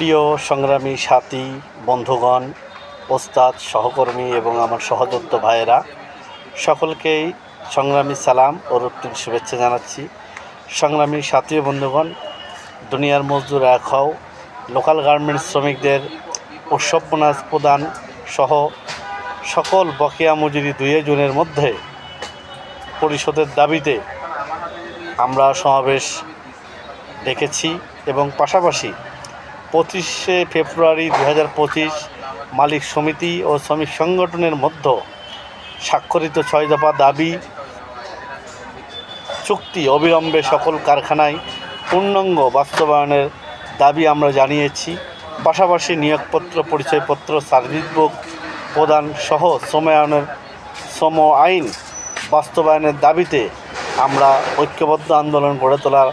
প্রিয় সংগ্রামী সাথী বন্ধুগণ, ওস্তাদ, সহকর্মী এবং আমার সহযোদ্ধা ভাইয়েরা, সকলকেই সংগ্রামী সালাম ও রক্তিম শুভেচ্ছা জানাচ্ছি। সংগ্রামী সাথী ও বন্ধুগণ, দুনিয়ার মজদুর এক হও, লোকাল গার্মেন্টস শ্রমিকদের উৎসব বোনাস প্রদান সহ সকল বকেয়া মজুরি 2 জুনের মধ্যে পরিশোধের দাবিতে আমরা সমাবেশ ডেকেছি এবং পাশাপাশি 25শে ফেব্রুয়ারি 2025 মালিক সমিতি ও শ্রমিক সংগঠনের মধ্যে স্বাক্ষরিত 6 দফা দাবি চুক্তি অবিলম্বে সকল কারখানায় পূর্ণাঙ্গ বাস্তবায়নের দাবি আমরা জানিয়েছি। পাশাপাশি নিয়োগপত্র, পরিচয়পত্র, সার্ভিস বুক প্রদান সহ শ্রম আইন বাস্তবায়নের দাবিতে আমরা ঐক্যবদ্ধ আন্দোলন গড়ে তোলার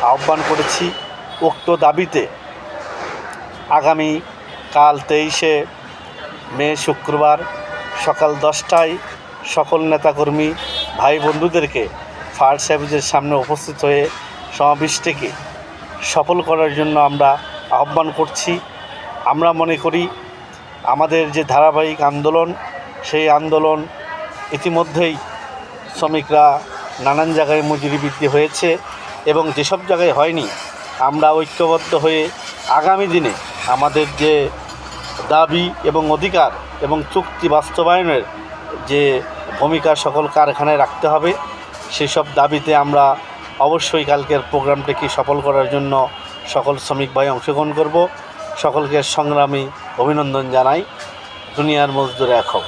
আহ্বান করেছি। উক্ত দাবিতে আগামী কাল 23শে মে শুক্রবার সকাল 10টায় সকল নেতাকর্মী ভাই বন্ধুদেরকে ফায়ার সার্ভিসের সামনে উপস্থিত হয়ে সমাবেশটিকে সফল করার জন্য আমরা আহ্বান করছি। আমরা মনে করি আমাদের যে ধারাবাহিক আন্দোলন, সেই আন্দোলন ইতিমধ্যেই শ্রমিকরা নানান জায়গায় মজুরি বৃদ্ধি হয়েছে এবং যেসব জায়গায় হয়নি আমরা ঐক্যবদ্ধ হয়ে আগামী দিনে আমাদের যে দাবি এবং অধিকার এবং চুক্তি বাস্তবায়নের যে ভূমিকা সকল কারখানায় রাখতে হবে, সেসব দাবিতে আমরা অবশ্যই কালকের প্রোগ্রামটিকে সফল করার জন্য সকল শ্রমিক ভাই অংশগ্রহণ করব। সকলকে সংগ্রামী অভিনন্দন জানাই। দুনিয়ার মজদুর এক হও।